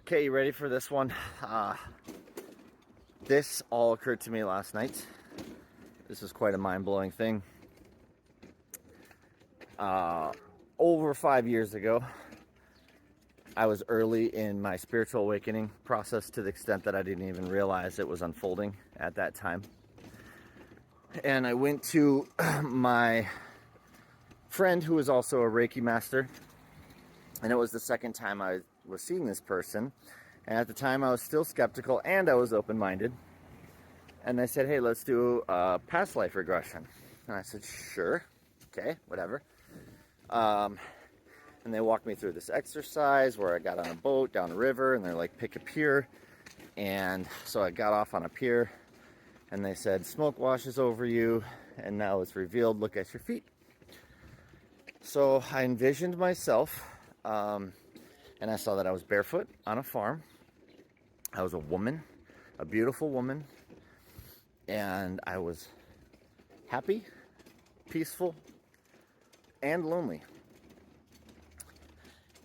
Okay, you ready for this one? This all occurred to me last night. This was quite a mind-blowing thing. Over 5 years ago, I was early in my spiritual awakening process to the extent that I didn't even realize it was unfolding at that time. And I went to my friend who was also a Reiki master, and it was the second time I was seeing this person. And at the time I was still skeptical and I was open-minded. And they said, hey, let's do a past life regression. And I said, sure, okay, whatever. And they walked me through this exercise where I got on a boat down a river, and they're like, pick a pier. And so I got off on a pier, and they said, smoke washes over you, and now it's revealed, look at your feet. So I envisioned myself, and I saw that I was barefoot on a farm. I was a woman, a beautiful woman, and I was happy, peaceful, and lonely.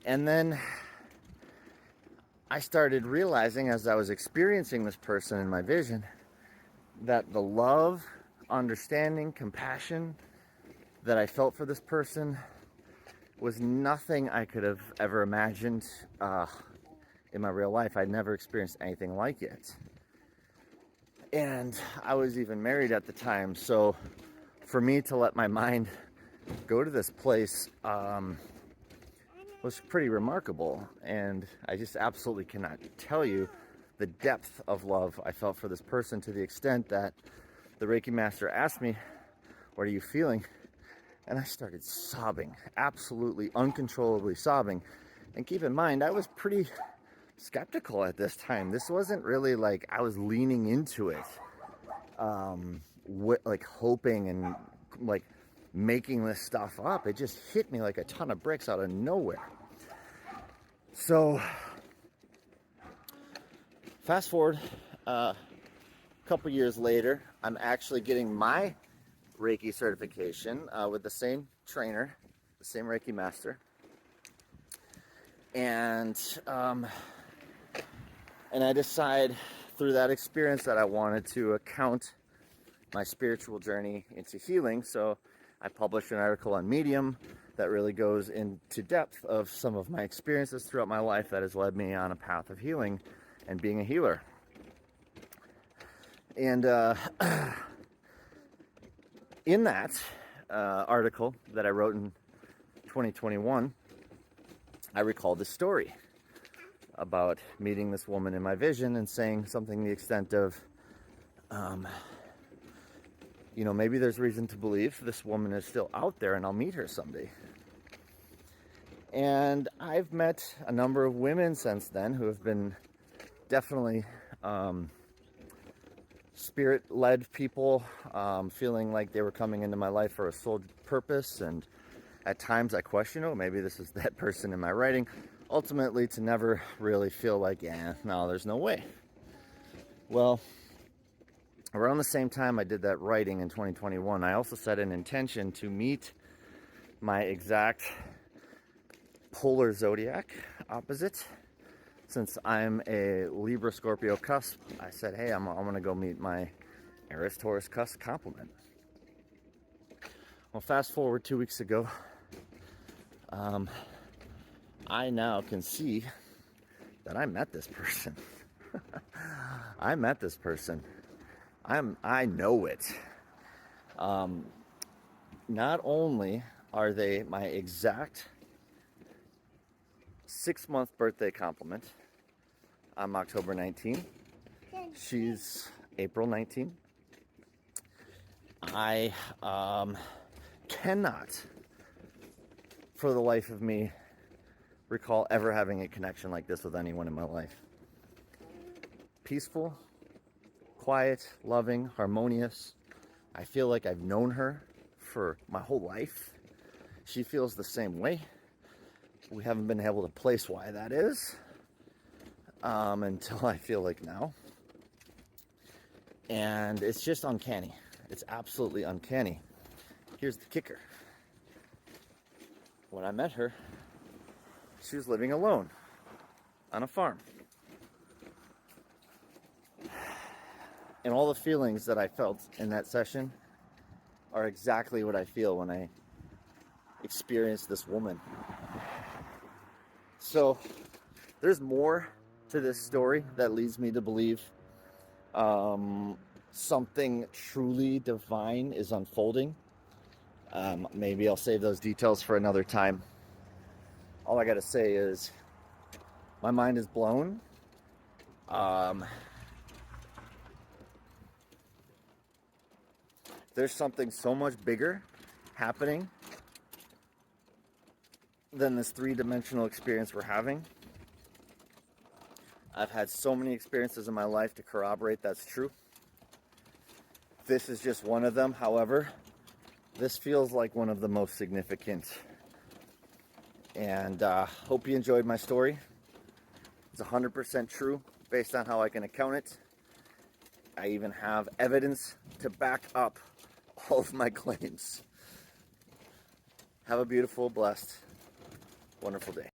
And then I started realizing, as I was experiencing this person in my vision, that the love, understanding, compassion that I felt for this person was nothing I could have ever imagined in my real life. I'd never experienced anything like it. And I was even married at the time, so for me to let my mind go to this place was pretty remarkable. And I just absolutely cannot tell you the depth of love I felt for this person, to the extent that the Reiki master asked me, what are you feeling? And I started sobbing, absolutely uncontrollably sobbing. And keep in mind, I was pretty skeptical at this time. This wasn't really like I was leaning into it, like hoping and like making this stuff up. It just hit me like a ton of bricks out of nowhere. So fast forward a couple years later, I'm actually getting my Reiki certification with the same trainer, the same Reiki master. And I decide through that experience that I wanted to account my spiritual journey into healing. So I published an article on Medium that really goes into depth of some of my experiences throughout my life that has led me on a path of healing and being a healer. And in that article that I wrote in 2021, I recalled this story about meeting this woman in my vision and saying something to the extent of, maybe there's reason to believe this woman is still out there and I'll meet her someday. And I've met a number of women since then who have been definitely spirit-led people, feeling like they were coming into my life for a sole purpose. And at times I question, maybe this is that person in my writing. Ultimately, to never really feel like, no, there's no way. Well, around the same time I did that writing in 2021, I also set an intention to meet my exact polar zodiac opposite. Since I'm a Libra Scorpio cusp, I said, hey, I'm going to go meet my Aries Taurus cusp complement. Well, fast forward 2 weeks ago, I now can see that I met this person. I met this person. I know it. Not only are they my exact 6-month birthday complement, I'm October 19. She's April 19. I cannot, for the life of me, recall ever having a connection like this with anyone in my life. Peaceful, quiet, loving, harmonious. I feel like I've known her for my whole life. She feels the same way. We haven't been able to place why that is until I feel like now. And it's just uncanny. It's absolutely uncanny. Here's the kicker. When I met her, she was living alone on a farm. And all the feelings that I felt in that session are exactly what I feel when I experience this woman. So there's more to this story that leads me to believe something truly divine is unfolding. Maybe I'll save those details for another time. All I gotta say is my mind is blown. There's something so much bigger happening than this three-dimensional experience we're having. I've had so many experiences in my life to corroborate that's true. This is just one of them. However, this feels like one of the most significant. And hope you enjoyed my story. It's 100% true based on how I can account it. I even have evidence to back up all of my claims. Have a beautiful, blessed, wonderful day.